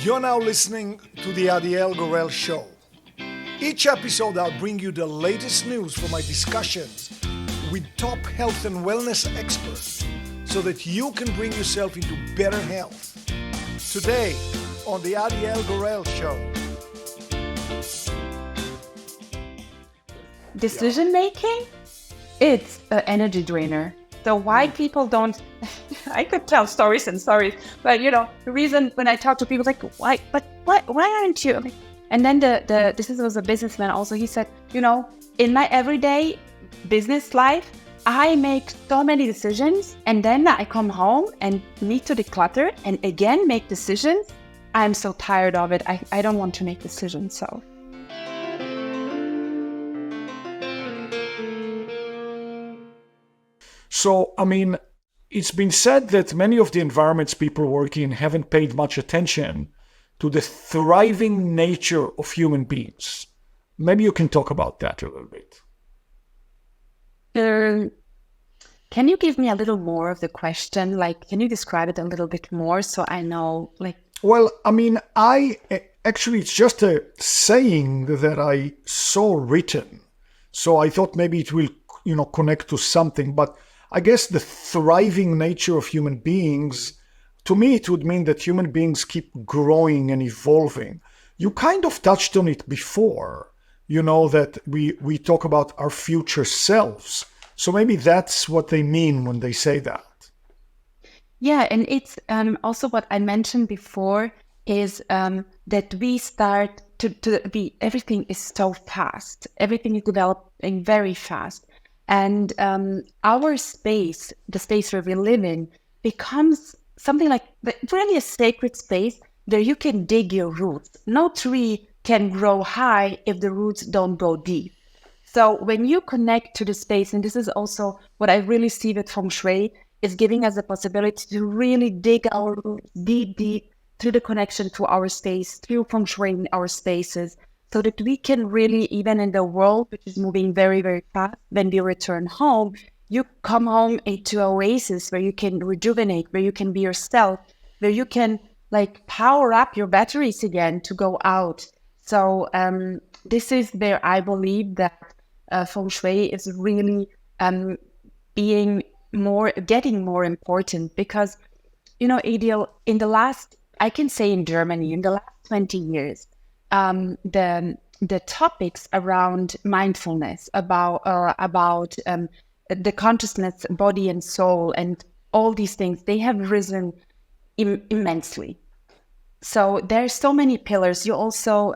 You're now listening to the Adiel Gorel Show. Each episode, I'll bring you the latest news from my discussions with top health and wellness experts so that you can bring yourself into better health. Today, on the Adiel Gorel Show. Decision making, it's an energy drainer. So why people don't, I could tell stories and stories, but the reason when I talk to people like, why aren't you? And then this was a businessman also, he said, in my everyday business life, I make so many decisions and then I come home and need to declutter and again make decisions. I'm so tired of it. I don't want to make decisions, so. So, it's been said that many of the environments people work in haven't paid much attention to the thriving nature of human beings. Maybe you can talk about that a little bit. Can you give me a little more of the question? Can you describe it a little bit more so I know, Well, actually, it's just a saying that I saw written. So I thought maybe it will, connect to something. But I guess the thriving nature of human beings, to me, it would mean that human beings keep growing and evolving. You kind of touched on it before, that we talk about our future selves. So maybe that's what they mean when they say that. Yeah, and it's also what I mentioned before is that we start to be, everything is so fast. Everything is developing very fast. And our space, the space where we live in, becomes something like really a sacred space where you can dig your roots. No tree can grow high if the roots don't go deep. So when you connect to the space, and this is also what I really see with Feng Shui, is giving us the possibility to really dig our roots deep through the connection to our space, through Feng Shui in our spaces, so that we can really, even in the world, which is moving very, very fast, when we return home, you come home into an oasis where you can rejuvenate, where you can be yourself, where you can power up your batteries again to go out. So this is where I believe that Feng Shui is really getting more important because, Adiel, I can say in Germany, in the last 20 years, the topics around mindfulness, about the consciousness, body and soul, and all these things, they have risen immensely. So there's so many pillars. You also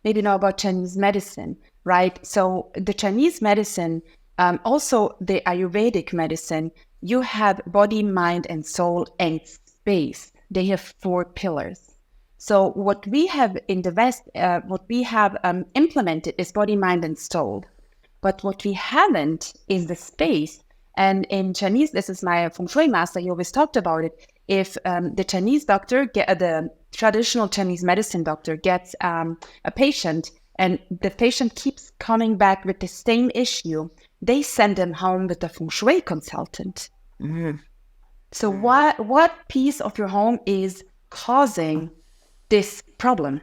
maybe know about Chinese medicine, right? So the Chinese medicine, also the Ayurvedic medicine, you have body, mind, and soul and space. They have 4 pillars. So what we have in the West, what we have implemented is body, mind, and soul. But what we haven't is the space. And in Chinese, this is my Feng Shui master, he always talked about it. If the Chinese doctor, the traditional Chinese medicine doctor gets a patient and the patient keeps coming back with the same issue, they send them home with a Feng Shui consultant. Mm-hmm. So what piece of your home is causing this problem?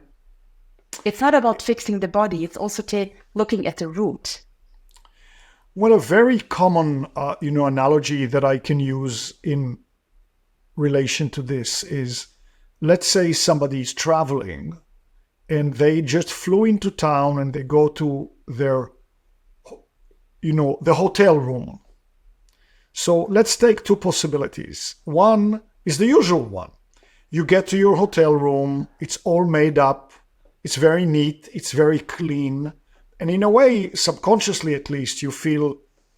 It's not about fixing the body. It's also looking at the root. Well, a very common, analogy that I can use in relation to this is, let's say somebody's traveling and they just flew into town and they go to their, the hotel room. So let's take 2 possibilities. One is the usual one. You get to your hotel room, it's all made up, it's very neat, it's very clean. And in a way, subconsciously at least, you feel,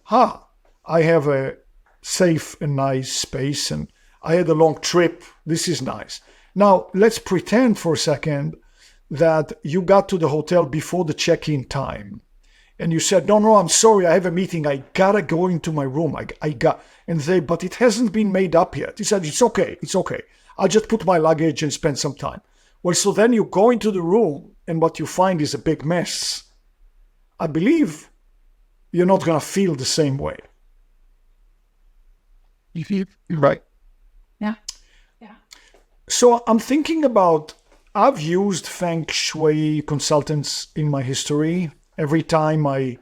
I have a safe and nice space and I had a long trip, this is nice. Now, let's pretend for a second that you got to the hotel before the check-in time. And you said, no, I'm sorry, I have a meeting, I gotta go into my room. And they, but it hasn't been made up yet. He said, it's okay. I'll just put my luggage and spend some time. Well, so then you go into the room and what you find is a big mess. I believe you're not going to feel the same way. Right. Yeah. So I'm thinking about I've used Feng Shui consultants in my history. Every time I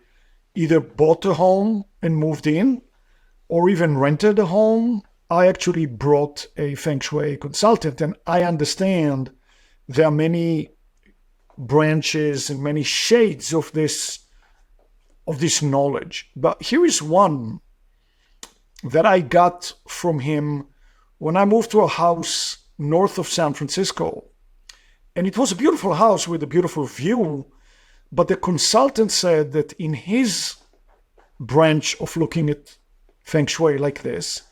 either bought a home and moved in, or even rented a home, I actually brought a Feng Shui consultant, and I understand there are many branches and many shades of this knowledge. But here is one that I got from him when I moved to a house north of San Francisco. And it was a beautiful house with a beautiful view, but the consultant said that in his branch of looking at Feng Shui like this,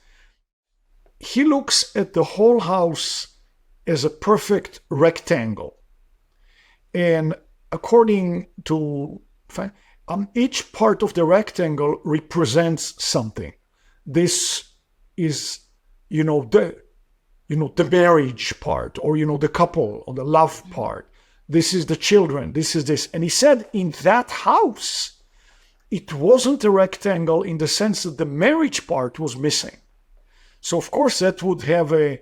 he looks at the whole house as a perfect rectangle. And according to each part of the rectangle represents something. This is, the marriage part, or, the couple, or the love part. This is the children. This is this. And he said in that house, it wasn't a rectangle in the sense that the marriage part was missing. So, of course, that would have a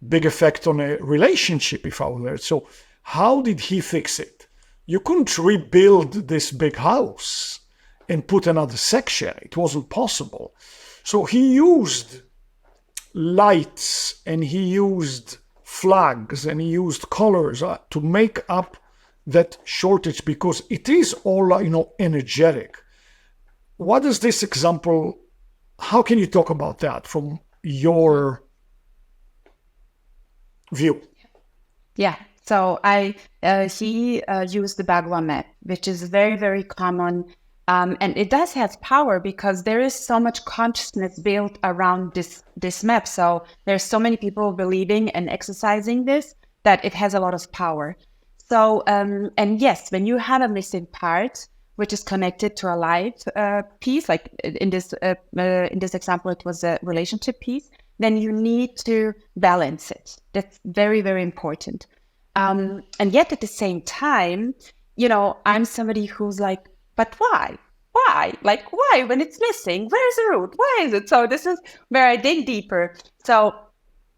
big effect on a relationship if I were there. So how did he fix it? You couldn't rebuild this big house and put another section. It wasn't possible. So he used lights, and he used flags, and he used colors to make up that shortage, because it is all, energetic. What is this example? How can you talk about that from your view? Yeah. So he used the Bagua map, which is very, very common. And it does have power because there is so much consciousness built around this map. So there's so many people believing and exercising this that it has a lot of power. So, and yes, when you have a missing part, which is connected to a life piece, like in this example, it was a relationship piece, then you need to balance it. That's very, very important. And yet at the same time, I'm somebody who's like, but why? Why? Like, why when it's missing? Where's the root? Why is it? So this is where I dig deeper. So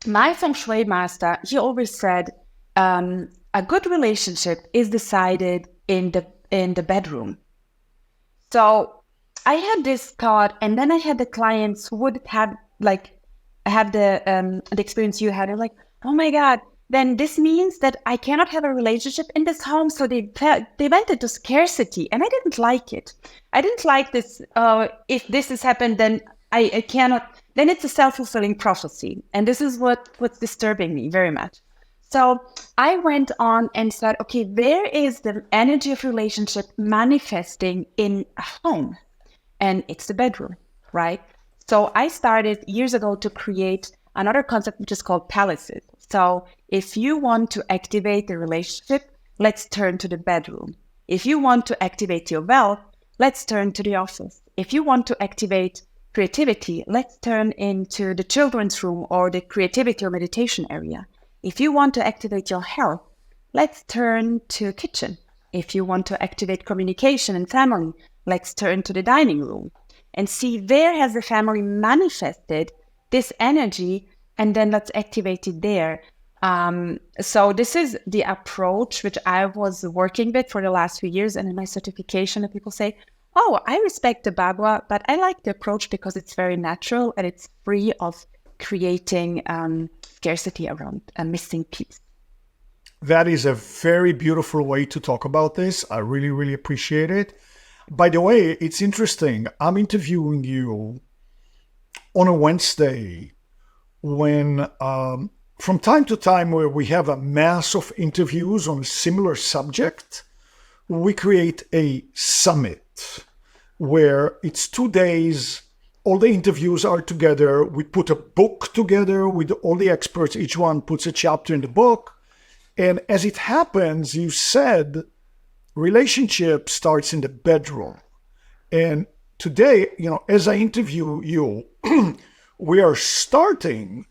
my Feng Shui master, he always said, a good relationship is decided in the bedroom. So I had this thought, and then I had the clients who would have the experience you had. They're like, oh my God, then this means that I cannot have a relationship in this home. So they went into scarcity, and I didn't like it. I didn't like this. If this has happened, then I cannot. Then it's a self-fulfilling prophecy, and this is what's disturbing me very much. So I went on and said, okay, where is the energy of relationship manifesting in a home? And it's the bedroom, right? So I started years ago to create another concept, which is called palaces. So if you want to activate the relationship, let's turn to the bedroom. If you want to activate your wealth, let's turn to the office. If you want to activate creativity, let's turn into the children's room or the creativity or meditation area. If you want to activate your health, let's turn to kitchen. If you want to activate communication and family, let's turn to the dining room and see where has the family manifested this energy, and then let's activate it there. So this is the approach which I was working with for the last few years. And in my certification, people say, oh, I respect the Bagua, but I like the approach because it's very natural and it's free of creating scarcity around a missing piece. That is a very beautiful way to talk about this. I really, really appreciate it. By the way, it's interesting. I'm interviewing you on a Wednesday when from time to time where we have a mass of interviews on a similar subject, we create a summit where it's 2 days. All the interviews are together. We put a book together with all the experts. Each one puts a chapter in the book. And as it happens, you said relationship starts in the bedroom. And today, as I interview you, we are starting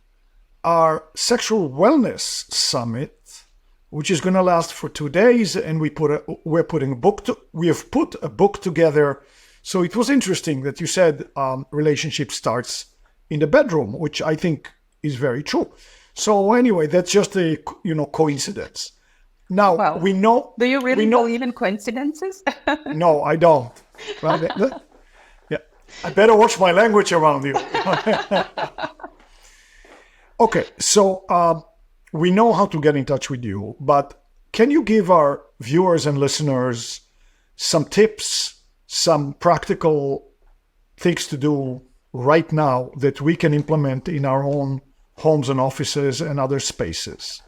our sexual wellness summit, which is going to last for 2 days. And we have put a book together. So it was interesting that you said relationship starts in the bedroom, which I think is very true. So anyway, that's just a coincidence. Now, Well, we know... do you really we know, believe in coincidences? No, I don't. Right? Yeah, I better watch my language around you. Okay, so we know how to get in touch with you, but can you give our viewers and listeners some tips, some practical things to do right now that we can implement in our own homes and offices and other spaces?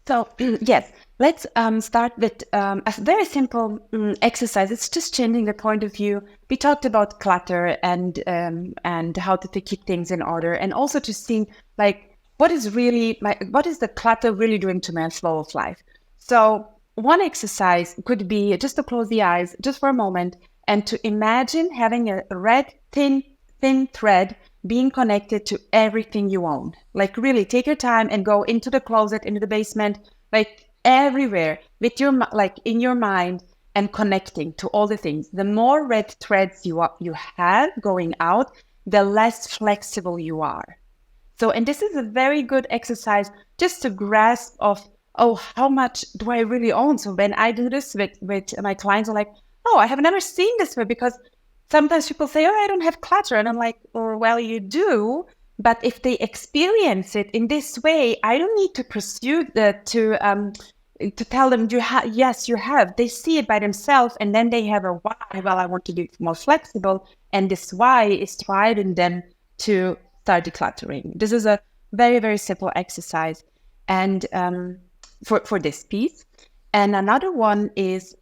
So yes, let's start with a very simple exercise. It's just changing the point of view. We talked about clutter and how to keep things in order, and also to see like what is the clutter really doing to my flow of life. So one exercise could be just to close the eyes just for a moment and to imagine having a red thin thread being connected to everything you own. Like really take your time and go into the closet, into the basement, like everywhere with your, like in your mind and connecting to all the things. The more red threads you have going out, the less flexible you are. So, and this is a very good exercise just to grasp of, oh, how much do I really own? So when I do this with my clients, are like, oh, I have never seen this way, because sometimes people say, oh, I don't have clutter. And I'm like, oh, well, you do. But if they experience it in this way, I don't need to pursue to tell them, yes, you have. They see it by themselves, and then they have a why. Well, I want to be more flexible. And this why is driving them to start decluttering. This is a very, very simple exercise. And for this piece. And another one is,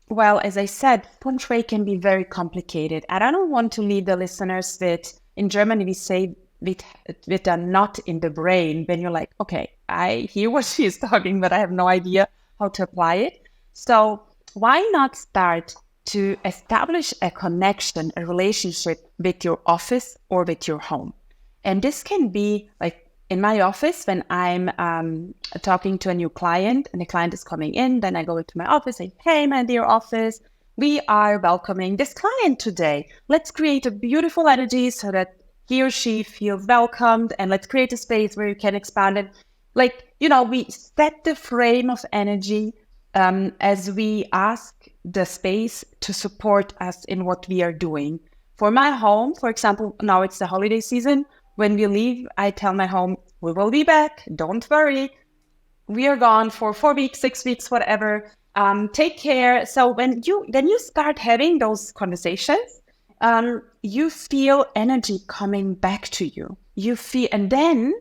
well, as I said, Feng Shui can be very complicated. And I don't want to leave the listeners with, in Germany, we say with a knot in the brain, when you're like, okay, I hear what she's talking, but I have no idea how to apply it. So why not start to establish a connection, a relationship with your office or with your home? And this can be like, in my office, when I'm talking to a new client and the client is coming in, then I go into my office and say, hey, my dear office, we are welcoming this client today. Let's create a beautiful energy so that he or she feels welcomed, and let's create a space where you can expand it. Like, you know, we set the frame of energy as we ask the space to support us in what we are doing. For my home, for example, now it's the holiday season. When we leave, I tell my home, we will be back. Don't worry. We are gone for 4 weeks, 6 weeks, whatever. Take care. So when you start having those conversations, you feel energy coming back to you. You feel, and then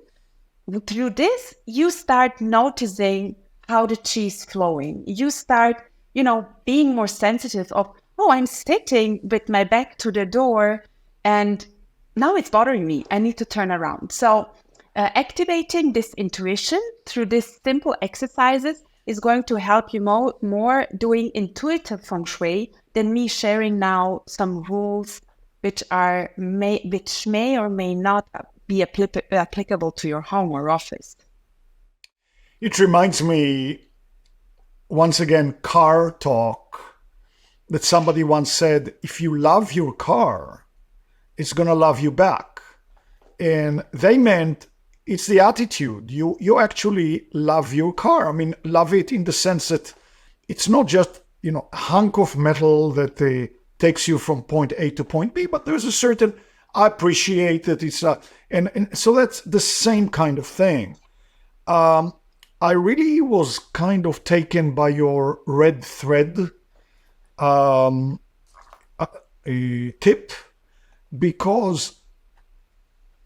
through this, you start noticing how the chi is flowing. You start, being more sensitive of, oh, I'm sitting with my back to the door and now it's bothering me. I need to turn around. So activating this intuition through these simple exercises is going to help you more doing intuitive Feng Shui than me sharing now some rules which may or may not be applicable to your home or office. It reminds me, once again, car talk, that somebody once said, if you love your car, it's going to love you back. And they meant it's the attitude. You actually love your car. I mean, love it in the sense that it's not just, a hunk of metal that takes you from point A to point B, but there's a certain, I appreciate that it's and so that's the same kind of thing. I really was kind of taken by your red thread tip, because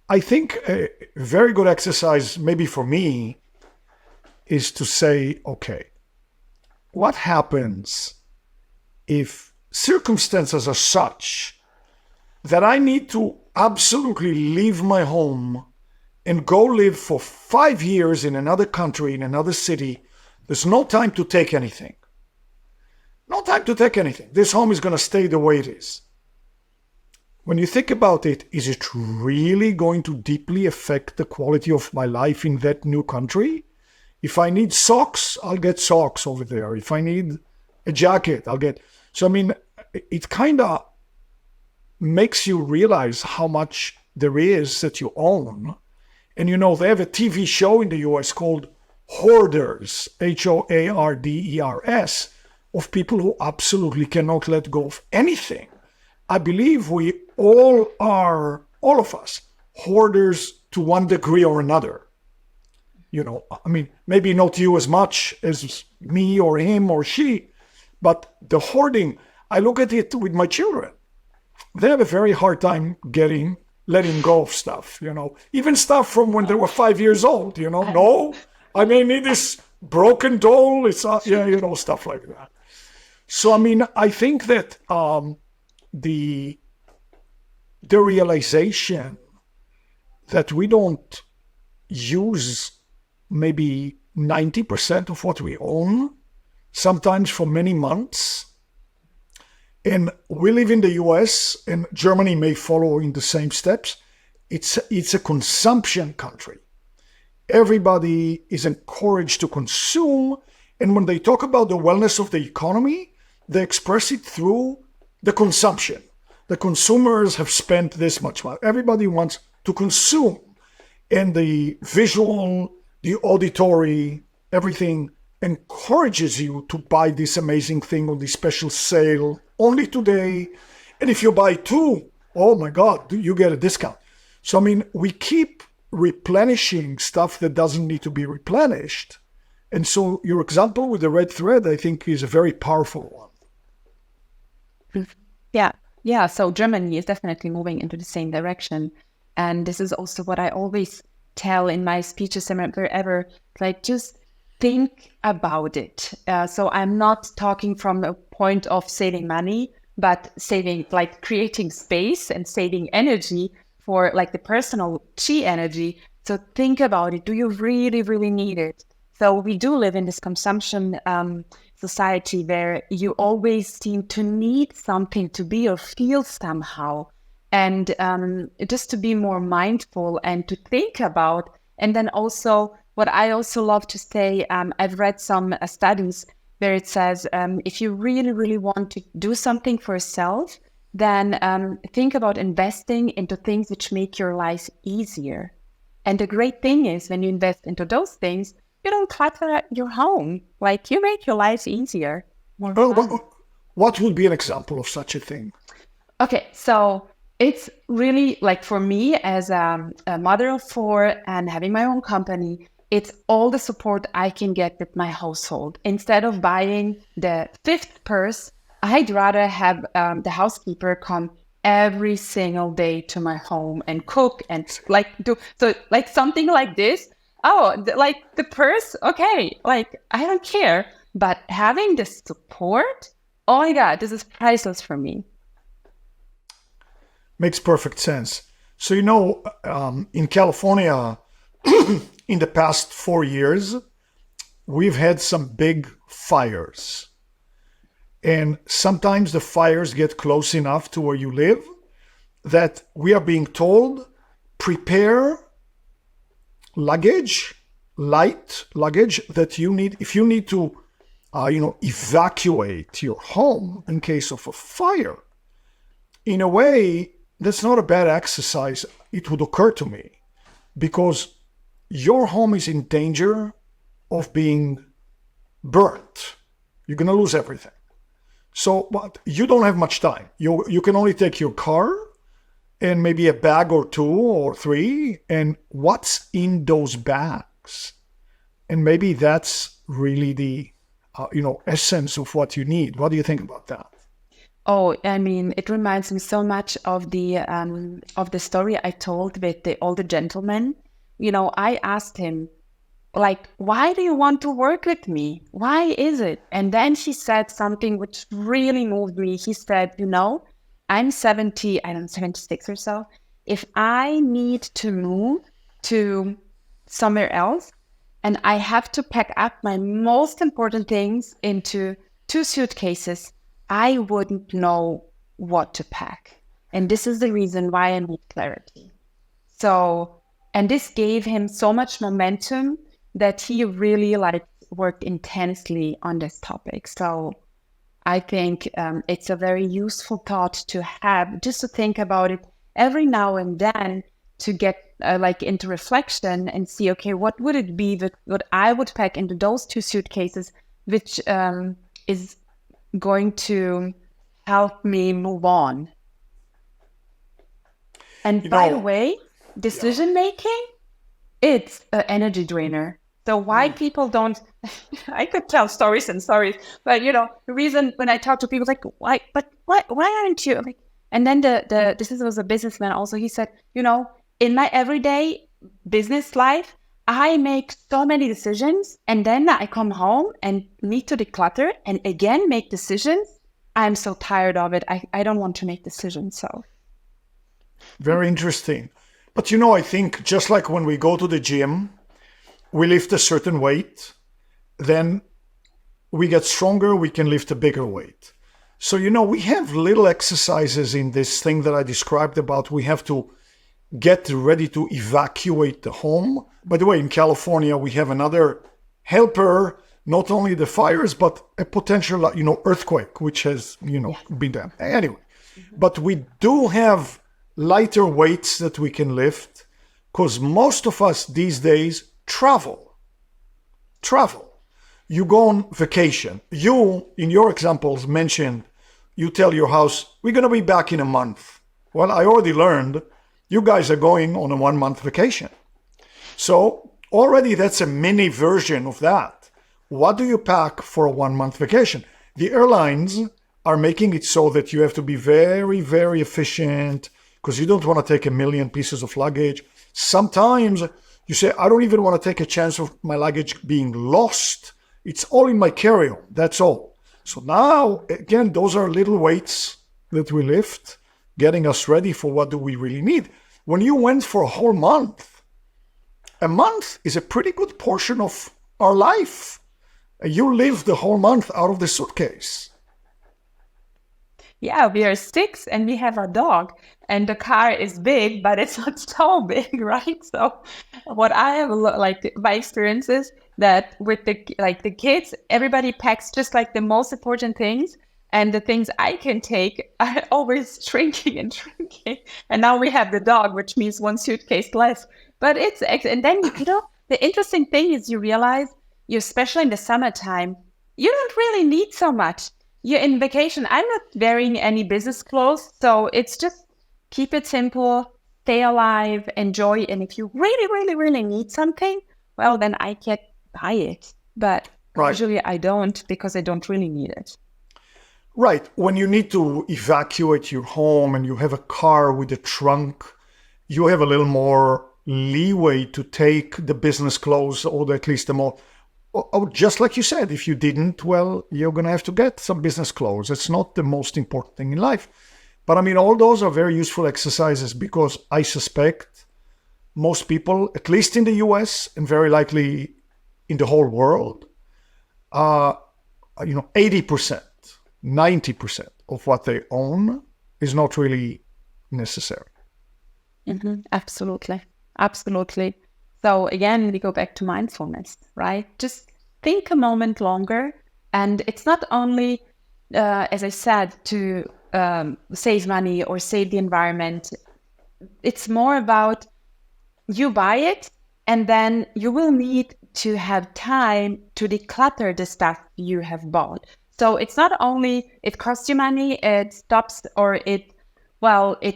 I think a very good exercise, maybe for me, is to say, okay, what happens if circumstances are such that I need to absolutely leave my home and go live for 5 years in another country, in another city? There's no time to take anything. No time to take anything. This home is going to stay the way it is. When you think about it, is it really going to deeply affect the quality of my life in that new country? If I need socks, I'll get socks over there. If I need a jacket, I'll get... So, I mean, it kind of makes you realize how much there is that you own. And, they have a TV show in the US called hoarders, Hoarders, of people who absolutely cannot let go of anything. I believe we all are, all of us, hoarders to one degree or another. I mean, maybe not you as much as me or him or she, but the hoarding, I look at it with my children. They have a very hard time letting go of stuff, even stuff from when they were 5 years old, no, I may need this broken doll, it's, stuff like that. So, I mean, I think that the realization that we don't use maybe 90% of what we own, sometimes for many months. And we live in the US, and Germany may follow in the same steps. It's a consumption country. Everybody is encouraged to consume. And when they talk about the wellness of the economy, they express it through the consumption. The consumers have spent this much money. Everybody wants to consume. And the visual, the auditory, everything encourages you to buy this amazing thing on this special sale only today. And if you buy two, oh my God, you get a discount. So, I mean, we keep replenishing stuff that doesn't need to be replenished. And so your example with the red thread, I think, is a very powerful one. Yeah. So Germany is definitely moving into the same direction. And this is also what I always tell in my speeches and wherever, like, just think about it. So I'm not talking from a point of saving money, but saving, like, creating space and saving energy for, like, the personal chi energy. So think about it. Do you really, really need it? So we do live in this consumption society where you always seem to need something to be or feel somehow. And just to be more mindful and to think about. And then also, what I also love to say, I've read some studies where it says, if you really, really want to do something for yourself, then think about investing into things which make your life easier. And the great thing is, when you invest into those things, you don't clutter your home. Like, you make your life easier. What would be an example of such a thing? Okay, so it's really, like, for me as a mother of four and having my own company, it's all the support I can get with my household. Instead of buying the fifth purse, I'd rather have the housekeeper come every single day to my home and cook and do something like this. Oh, like the purse, okay, like, I don't care. But having the support, oh my God, this is priceless for me. Makes perfect sense. So, in California, in the past 4 years, we've had some big fires. And sometimes the fires get close enough to where you live that we are being told, prepare light luggage that you need. If you need to, evacuate your home in case of a fire, in a way, that's not a bad exercise, it would occur to me, because your home is in danger of being burnt. You're going to lose everything. So, but you don't have much time. You can only take your car and maybe a bag or 2 or 3, and what's in those bags. And maybe that's really the, essence of what you need. What do you think about that? Oh, I mean, it reminds me so much of the story I told with the older gentleman. I asked him, like, why do you want to work with me? Why is it? And then he said something which really moved me. He said, I'm 76 or so. If I need to move to somewhere else and I have to pack up my most important things into 2 suitcases, I wouldn't know what to pack. And this is the reason why I need clarity. So, and this gave him so much momentum that he really worked intensely on this topic. So I think it's a very useful thought to have, just to think about it every now and then, to get like into reflection and see, okay, what would it be that what I would pack into those 2 suitcases, which is going to help me move on. And by the way, decision making, it's an energy drainer. So why people don't, I could tell stories and stories, but the reason when I talk to people like, why aren't you? Like, and then this was a businessman also, he said, in my everyday business life, I make so many decisions and then I come home and need to declutter and again make decisions. I'm so tired of it. I don't want to make decisions. So very interesting. But I think just like when we go to the gym, we lift a certain weight, then we get stronger, we can lift a bigger weight. So, we have little exercises in this thing that I described about we have to get ready to evacuate the home. By the way, in California, we have another helper, not only the fires, but a potential, earthquake, which has, been there. Anyway, but we do have lighter weights that we can lift because most of us these days travel. You go on vacation. You, in your examples, mentioned, you tell your house, we're going to be back in a month. Well, I already learned you guys are going on a 1-month vacation. So already that's a mini version of that. What do you pack for a 1-month vacation? The airlines are making it so that you have to be very, very efficient because you don't want to take 1 million pieces of luggage. Sometimes you say, I don't even want to take a chance of my luggage being lost. It's all in my carry-on. That's all. So now, again, those are little weights that we lift, getting us ready for what do we really need. When you went for a whole month, a month is a pretty good portion of our life. You live the whole month out of the suitcase. Yeah, we are 6 and we have a dog and the car is big, but it's not so big, right? So what I have like my experience is that with the kids, everybody packs just like the most important things. And the things I can take are always shrinking and shrinking. And now we have the dog, which means 1 suitcase less. But and then, the interesting thing is you realize, especially in the summertime, you don't really need so much. You're in vacation. I'm not wearing any business clothes. So it's just keep it simple, stay alive, enjoy. And if you really, really, really need something, well, then I can buy it. But usually I don't because I don't really need it. Right. When you need to evacuate your home and you have a car with a trunk, you have a little more leeway to take the business clothes or at least the more. Oh, just like you said, if you didn't, well, you're going to have to get some business clothes. It's not the most important thing in life. But I mean, all those are very useful exercises because I suspect most people, at least in the US and very likely in the whole world, 80%. 90% of what they own is not really necessary. Mm-hmm. Absolutely. So again, we go back to mindfulness, right? Just think a moment longer. And it's not only, as I said, to save money or save the environment. It's more about you buy it and then you will need to have time to declutter the stuff you have bought. So it's not only it costs you money, it stops or it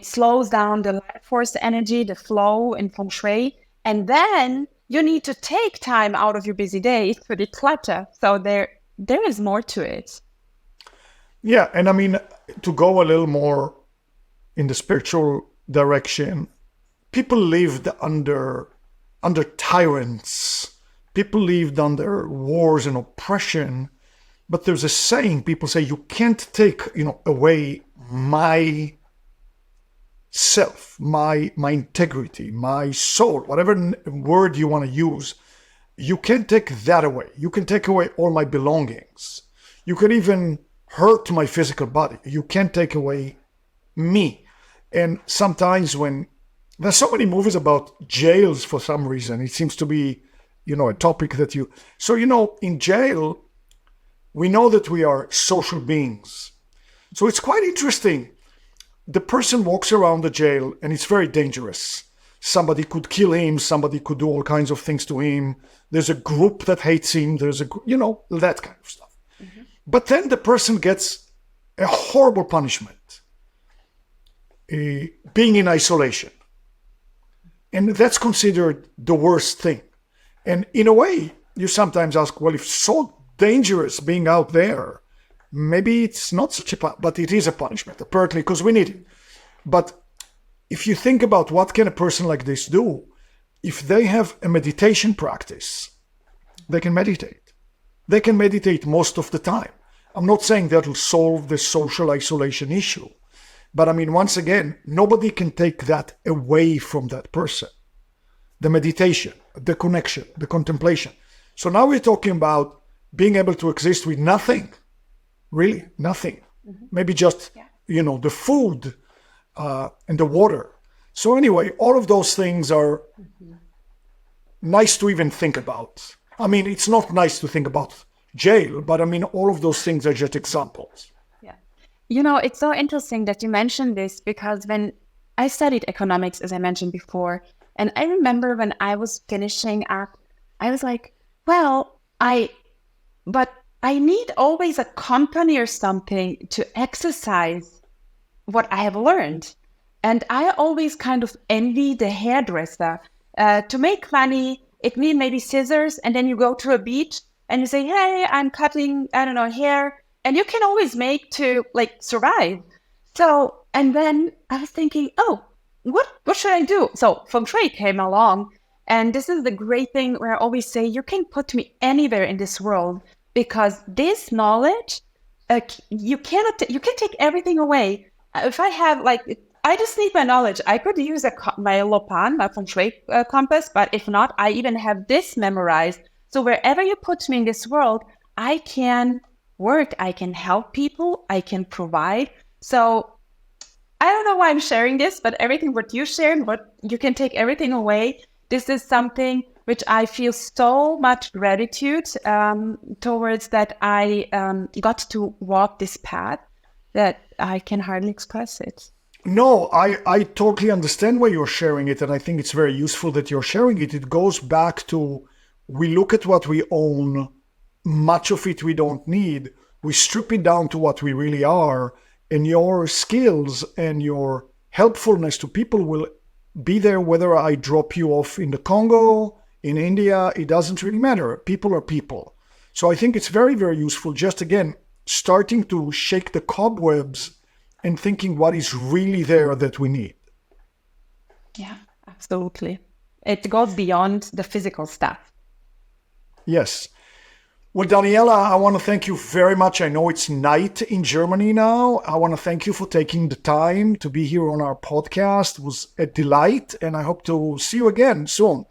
slows down the life force energy, the flow in Feng Shui. And then you need to take time out of your busy day to declutter. So there is more to it. Yeah. And I mean, to go a little more in the spiritual direction, people lived under tyrants. People lived under wars and oppression. But there's a saying, people say, you can't take, away my self, my integrity, my soul, whatever word you want to use. You can't take that away. You can take away all my belongings. You can even hurt my physical body. You can't take away me. And sometimes when there's so many movies about jails for some reason, it seems to be, a topic that so, in jail, we know that we are social beings. So it's quite interesting. The person walks around the jail and it's very dangerous. somebody could kill him, somebody could do all kinds of things to him. There's a group that hates him. There's that kind of stuff. Mm-hmm. But then the person gets a horrible punishment, being in isolation. And that's considered the worst thing. And in a way, you sometimes ask, well, if it's so dangerous being out there, maybe it's not such but it is a punishment, apparently, because we need it. But if you think about what can a person like this do, if they have a meditation practice, they can meditate. They can meditate most of the time. I'm not saying that will solve the social isolation issue. But I mean, once again, nobody can take that away from that person. The meditation, the connection, the contemplation. So now we're talking about being able to exist with nothing. Really, nothing. Mm-hmm. Maybe just, the food and the water. So anyway, all of those things are nice to even think about. I mean, it's not nice to think about jail, but I mean, all of those things are just examples. Yeah. It's so interesting that you mentioned this, because when I studied economics, as I mentioned before, and I remember when I was finishing up, I was like, well, I need always a company or something to exercise what I have learned. And I always kind of envy the hairdresser. To make money, it means maybe scissors, and then you go to a beach and you say, hey, I'm cutting, hair. And you can always make to survive. So, and then I was thinking, oh, what should I do? So Feng Shui came along. And this is the great thing where I always say, you can put me anywhere in this world, because this knowledge, you can take everything away. If I have I just need my knowledge. I could use my Lopan, my Feng Shui compass, but if not, I even have this memorized. So wherever you put me in this world, I can work, I can help people, I can provide. So I don't know why I'm sharing this, but everything what you shared, what you can take everything away. This is something which I feel so much gratitude towards, that I got to walk this path, that I can hardly express it. No, I totally understand why you're sharing it, and I think it's very useful that you're sharing it. It goes back to, we look at what we own, much of it we don't need, we strip it down to what we really are, and your skills and your helpfulness to people will be there whether I drop you off in the Congo, in India, it doesn't really matter. People are people. So I think it's very, very useful, just again, starting to shake the cobwebs and thinking what is really there that we need. Yeah, absolutely. It goes beyond the physical stuff. Yes. Well, Danijela, I want to thank you very much. I know it's night in Germany now. I want to thank you for taking the time to be here on our podcast. It was a delight, and I hope to see you again soon.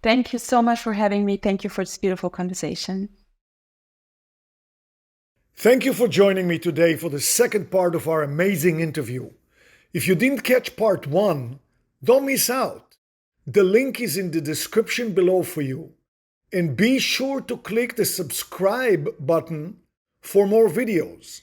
Thank you so much for having me. Thank you for this beautiful conversation. Thank you for joining me today for the second part of our amazing interview. If you didn't catch part 1, don't miss out. The link is in the description below for you. And be sure to click the subscribe button for more videos.